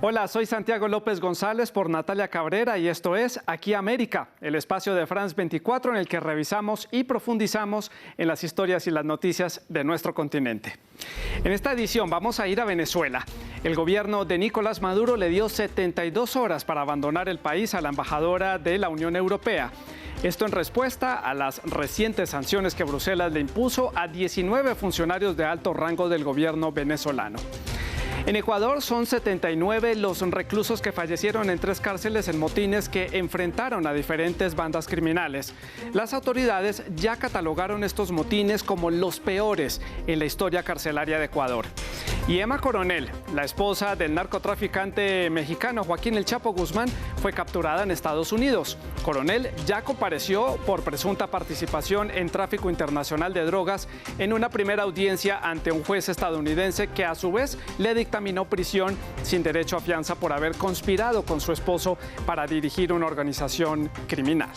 Hola, soy Santiago López González por Natalia Cabrera y esto es Aquí América, el espacio de France 24 en el que revisamos y profundizamos en las historias y las noticias de nuestro continente. En esta edición vamos a ir a Venezuela. El gobierno de Nicolás Maduro le dio 72 horas para abandonar el país a la embajadora de la Unión Europea. Esto en respuesta a las recientes sanciones que Bruselas le impuso a 19 funcionarios de alto rango del gobierno venezolano. En Ecuador son 79 los reclusos que fallecieron en 3 cárceles en motines que enfrentaron a diferentes bandas criminales. Las autoridades ya catalogaron estos motines como los peores en la historia carcelaria de Ecuador. Y Emma Coronel, la esposa del narcotraficante mexicano Joaquín El Chapo Guzmán, fue capturada en Estados Unidos. Coronel ya compareció por presunta participación en tráfico internacional de drogas en una primera audiencia ante un juez estadounidense que a su vez le dictaminó prisión sin derecho a fianza por haber conspirado con su esposo para dirigir una organización criminal.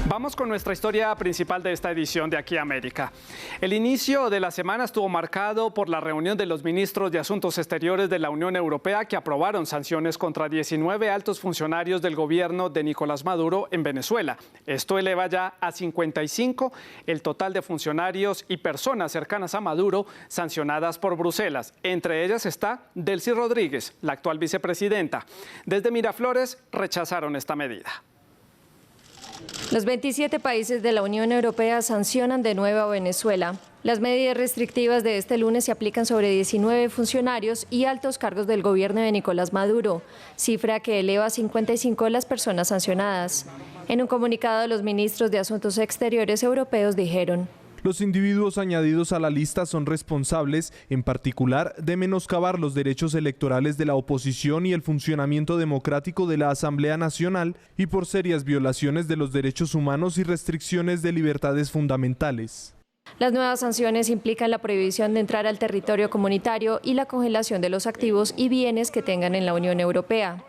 Vamos con nuestra historia principal de esta edición de Aquí América. El inicio de la semana estuvo marcado por la reunión de los ministros de Asuntos Exteriores de la Unión Europea que aprobaron sanciones contra 19 altos funcionarios del gobierno de Nicolás Maduro en Venezuela. Esto eleva ya a 55 el total de funcionarios y personas cercanas a Maduro sancionadas por Bruselas. Entre ellas está Delcy Rodríguez, la actual vicepresidenta. Desde Miraflores rechazaron esta medida. Los 27 países de la Unión Europea sancionan de nuevo a Venezuela. Las medidas restrictivas de este lunes se aplican sobre 19 funcionarios y altos cargos del gobierno de Nicolás Maduro, cifra que eleva a 55 las personas sancionadas. En un comunicado, los ministros de Asuntos Exteriores europeos dijeron: los individuos añadidos a la lista son responsables, en particular, de menoscabar los derechos electorales de la oposición y el funcionamiento democrático de la Asamblea Nacional y por serias violaciones de los derechos humanos y restricciones de libertades fundamentales. Las nuevas sanciones implican la prohibición de entrar al territorio comunitario y la congelación de los activos y bienes que tengan en la Unión Europea.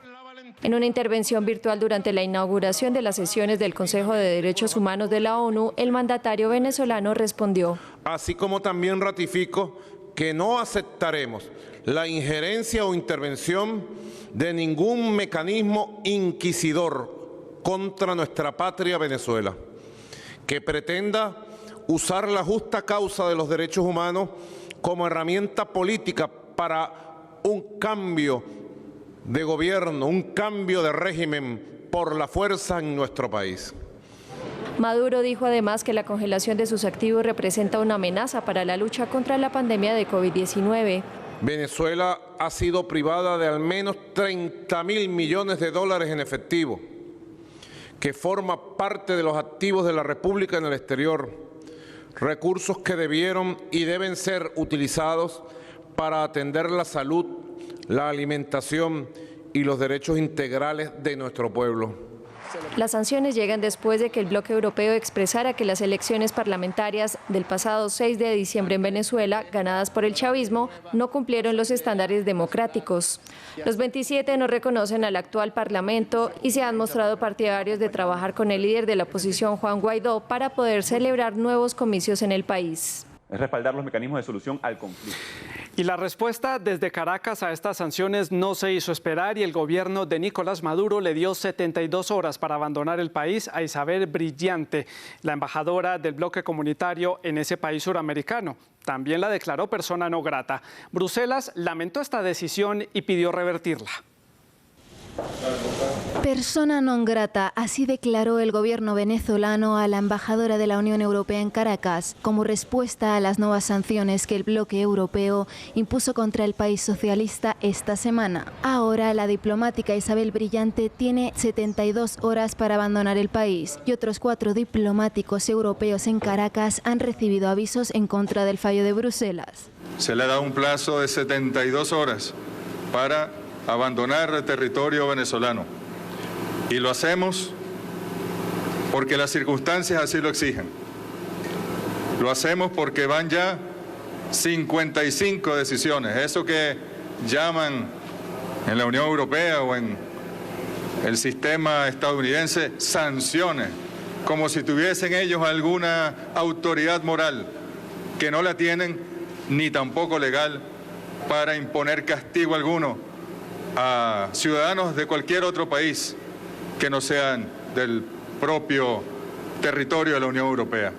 En una intervención virtual durante la inauguración de las sesiones del Consejo de Derechos Humanos de la ONU, el mandatario venezolano respondió: así como también ratifico que no aceptaremos la injerencia o intervención de ningún mecanismo inquisidor contra nuestra patria Venezuela, que pretenda usar la justa causa de los derechos humanos como herramienta política para un cambio de gobierno, un cambio de régimen por la fuerza en nuestro país. Maduro dijo además que la congelación de sus activos representa una amenaza para la lucha contra la pandemia de COVID-19. Venezuela ha sido privada de al menos 30.000 millones de dólares en efectivo, que forma parte de los activos de la República en el exterior, recursos que debieron y deben ser utilizados para atender la salud, la alimentación y los derechos integrales de nuestro pueblo. Las sanciones llegan después de que el bloque europeo expresara que las elecciones parlamentarias del pasado 6 de diciembre en Venezuela, ganadas por el chavismo, no cumplieron los estándares democráticos. Los 27 no reconocen al actual parlamento y se han mostrado partidarios de trabajar con el líder de la oposición, Juan Guaidó, para poder celebrar nuevos comicios en el país. Es respaldar los mecanismos de solución al conflicto. Y la respuesta desde Caracas a estas sanciones no se hizo esperar y el gobierno de Nicolás Maduro le dio 72 horas para abandonar el país a Isabel Brillante, la embajadora del bloque comunitario en ese país suramericano. También la declaró persona no grata. Bruselas lamentó esta decisión y pidió revertirla. Persona non grata, así declaró el gobierno venezolano a la embajadora de la Unión Europea en Caracas como respuesta a las nuevas sanciones que el bloque europeo impuso contra el país socialista esta semana. Ahora la diplomática Isabel Brillante tiene 72 horas para abandonar el país y otros 4 diplomáticos europeos en Caracas han recibido avisos en contra del fallo de Bruselas. Se le da un plazo de 72 horas para abandonar el territorio venezolano. Y lo hacemos porque las circunstancias así lo exigen. Lo hacemos porque van ya 55 decisiones, eso que llaman en la Unión Europea o en el sistema estadounidense sanciones, como si tuviesen ellos alguna autoridad moral, que no la tienen ni tampoco legal para imponer castigo alguno a ciudadanos de cualquier otro país que no sean del propio territorio de la Unión Europea.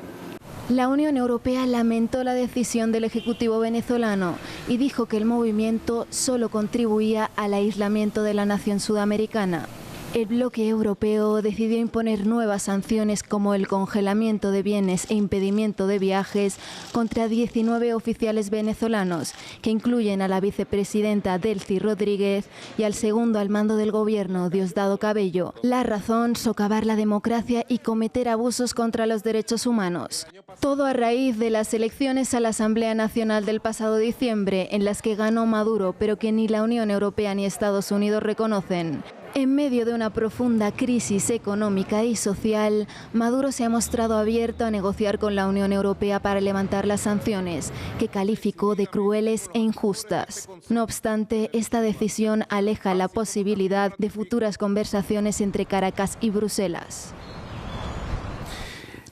La Unión Europea lamentó la decisión del Ejecutivo venezolano y dijo que el movimiento solo contribuía al aislamiento de la nación sudamericana. El bloque europeo decidió imponer nuevas sanciones como el congelamiento de bienes e impedimento de viajes contra 19 oficiales venezolanos, que incluyen a la vicepresidenta Delcy Rodríguez y al segundo al mando del gobierno, Diosdado Cabello. La razón, socavar la democracia y cometer abusos contra los derechos humanos. Todo a raíz de las elecciones a la Asamblea Nacional del pasado diciembre, en las que ganó Maduro, pero que ni la Unión Europea ni Estados Unidos reconocen. En medio de una profunda crisis económica y social, Maduro se ha mostrado abierto a negociar con la Unión Europea para levantar las sanciones, que calificó de crueles e injustas. No obstante, esta decisión aleja la posibilidad de futuras conversaciones entre Caracas y Bruselas.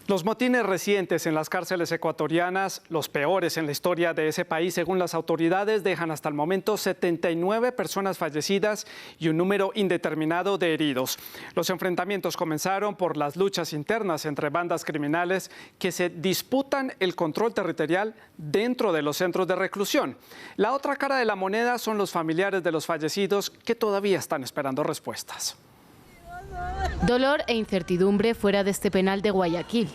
Los motines recientes en las cárceles ecuatorianas, los peores en la historia de ese país, según las autoridades, dejan hasta el momento 79 personas fallecidas y un número indeterminado de heridos. Los enfrentamientos comenzaron por las luchas internas entre bandas criminales que se disputan el control territorial dentro de los centros de reclusión. La otra cara de la moneda son los familiares de los fallecidos que todavía están esperando respuestas. Dolor e incertidumbre fuera de este penal de Guayaquil.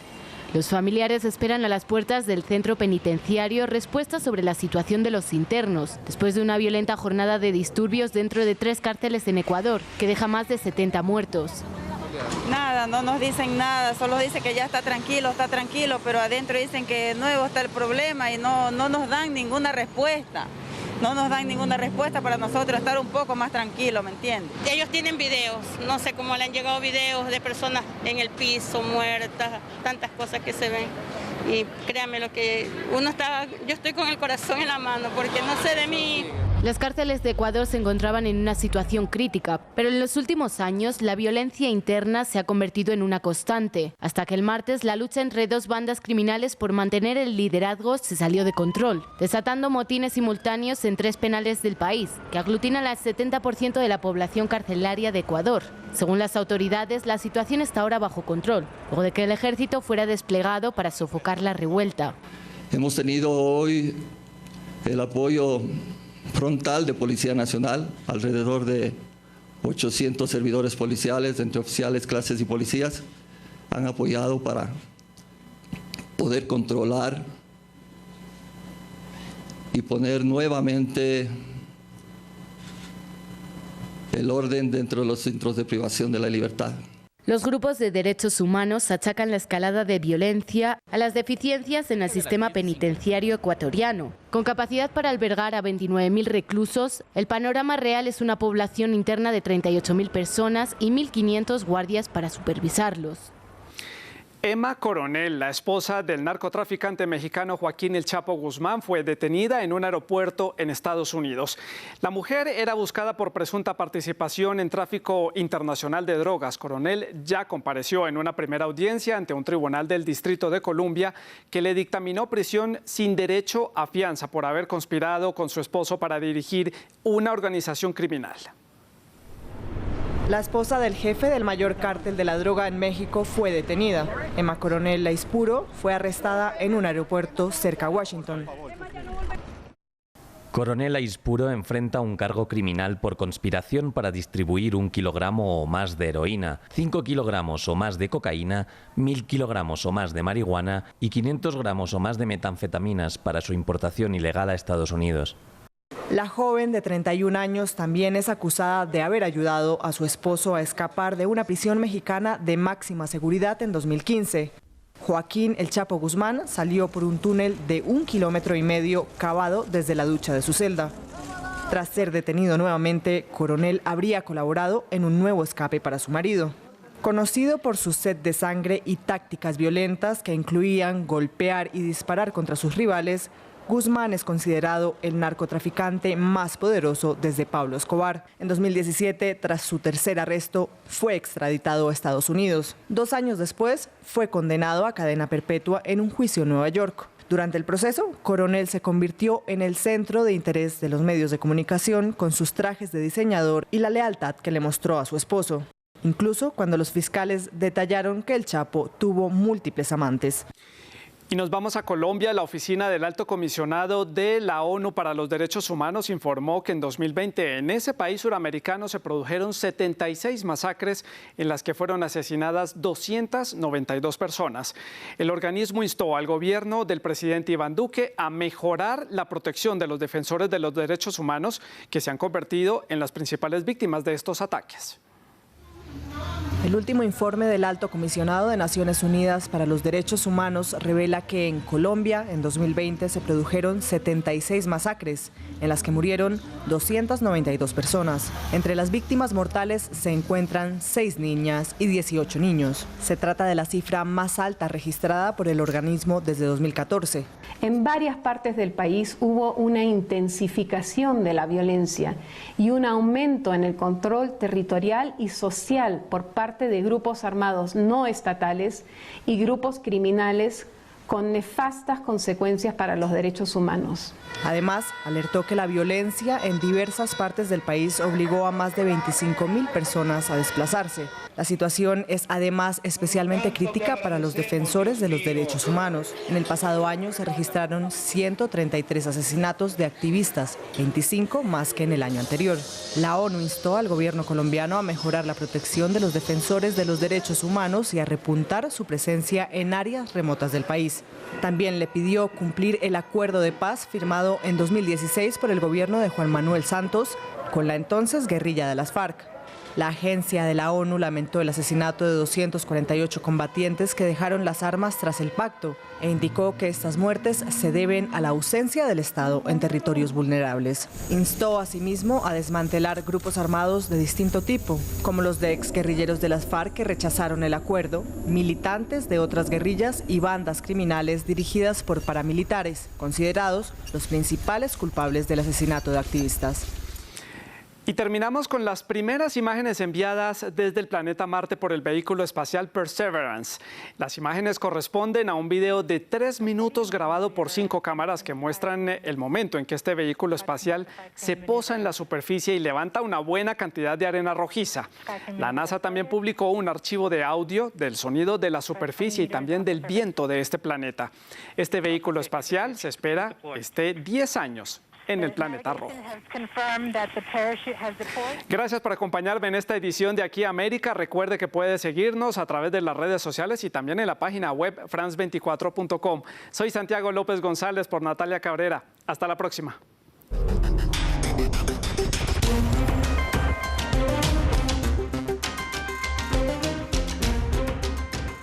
Los familiares esperan a las puertas del centro penitenciario respuestas sobre la situación de los internos, después de una violenta jornada de disturbios dentro de 3 cárceles en Ecuador, que deja más de 70 muertos. Nada, no nos dicen nada, solo dicen que ya está tranquilo, pero adentro dicen que nuevo está el problema y no nos dan ninguna respuesta. No nos dan ninguna respuesta para nosotros estar un poco más tranquilos, ¿me entiendes? Ellos tienen videos, no sé cómo le han llegado videos de personas en el piso, muertas, tantas cosas que se ven. Y créanme lo que yo estoy con el corazón en la mano porque no sé de mí. Las cárceles de Ecuador se encontraban en una situación crítica, pero en los últimos años la violencia interna se ha convertido en una constante, hasta que el martes la lucha entre 2 bandas criminales por mantener el liderazgo se salió de control, desatando motines simultáneos en 3 penales del país, que aglutinan al 70% de la población carcelaria de Ecuador. Según las autoridades, la situación está ahora bajo control, luego de que el ejército fuera desplegado para sofocar la revuelta. Hemos tenido hoy el apoyo frontal de Policía Nacional, alrededor de 800 servidores policiales, entre oficiales, clases y policías, han apoyado para poder controlar y poner nuevamente el orden dentro de los centros de privación de la libertad. Los grupos de derechos humanos achacan la escalada de violencia a las deficiencias en el sistema penitenciario ecuatoriano. Con capacidad para albergar a 29.000 reclusos, el panorama real es una población interna de 38.000 personas y 1.500 guardias para supervisarlos. Emma Coronel, la esposa del narcotraficante mexicano Joaquín El Chapo Guzmán, fue detenida en un aeropuerto en Estados Unidos. La mujer era buscada por presunta participación en tráfico internacional de drogas. Coronel ya compareció en una primera audiencia ante un tribunal del Distrito de Columbia que le dictaminó prisión sin derecho a fianza por haber conspirado con su esposo para dirigir una organización criminal. La esposa del jefe del mayor cártel de la droga en México fue detenida. Emma Coronel Laispuro fue arrestada en un aeropuerto cerca a Washington. Coronel Laispuro enfrenta un cargo criminal por conspiración para distribuir 1 kilogramo o más de heroína, 5 kilogramos o más de cocaína, 1.000 kilogramos o más de marihuana y 500 gramos o más de metanfetaminas para su importación ilegal a Estados Unidos. La joven de 31 años también es acusada de haber ayudado a su esposo a escapar de una prisión mexicana de máxima seguridad en 2015. Joaquín El Chapo Guzmán salió por un túnel de 1,5 kilómetros cavado desde la ducha de su celda. Tras ser detenido nuevamente, Coronel habría colaborado en un nuevo escape para su marido. Conocido por su sed de sangre y tácticas violentas que incluían golpear y disparar contra sus rivales, Guzmán es considerado el narcotraficante más poderoso desde Pablo Escobar. En 2017, tras su tercer arresto, fue extraditado a Estados Unidos. 2 años después, fue condenado a cadena perpetua en un juicio en Nueva York. Durante el proceso, Coronel se convirtió en el centro de interés de los medios de comunicación con sus trajes de diseñador y la lealtad que le mostró a su esposo. Incluso cuando los fiscales detallaron que el Chapo tuvo múltiples amantes. Y nos vamos a Colombia. La oficina del Alto Comisionado de la ONU para los Derechos Humanos informó que en 2020 en ese país suramericano se produjeron 76 masacres en las que fueron asesinadas 292 personas. El organismo instó al gobierno del presidente Iván Duque a mejorar la protección de los defensores de los derechos humanos que se han convertido en las principales víctimas de estos ataques. El último informe del Alto Comisionado de Naciones Unidas para los Derechos Humanos revela que en Colombia, en 2020, se produjeron 76 masacres, en las que murieron 292 personas. Entre las víctimas mortales se encuentran 6 niñas y 18 niños. Se trata de la cifra más alta registrada por el organismo desde 2014. En varias partes del país hubo una intensificación de la violencia y un aumento en el control territorial y social por parte de grupos armados no estatales y grupos criminales con nefastas consecuencias para los derechos humanos. Además, alertó que la violencia en diversas partes del país obligó a más de 25.000 personas a desplazarse. La situación es además especialmente crítica para los defensores de los derechos humanos. En el pasado año se registraron 133 asesinatos de activistas, 25 más que en el año anterior. La ONU instó al gobierno colombiano a mejorar la protección de los defensores de los derechos humanos y a repuntar su presencia en áreas remotas del país. También le pidió cumplir el acuerdo de paz firmado en 2016 por el gobierno de Juan Manuel Santos con la entonces guerrilla de las FARC. La agencia de la ONU lamentó el asesinato de 248 combatientes que dejaron las armas tras el pacto e indicó que estas muertes se deben a la ausencia del Estado en territorios vulnerables. Instó asimismo a desmantelar grupos armados de distinto tipo, como los de exguerrilleros de las FARC que rechazaron el acuerdo, militantes de otras guerrillas y bandas criminales dirigidas por paramilitares, considerados los principales culpables del asesinato de activistas. Y terminamos con las primeras imágenes enviadas desde el planeta Marte por el vehículo espacial Perseverance. Las imágenes corresponden a un video de 3 minutos grabado por 5 cámaras que muestran el momento en que este vehículo espacial se posa en la superficie y levanta una buena cantidad de arena rojiza. La NASA también publicó un archivo de audio del sonido de la superficie y también del viento de este planeta. Este vehículo espacial se espera esté 10 años en el planeta rojo. Gracias por acompañarme en esta edición de Aquí América. Recuerde que puede seguirnos a través de las redes sociales y también en la página web france24.com. Soy Santiago López González por Natalia Cabrera. Hasta la próxima.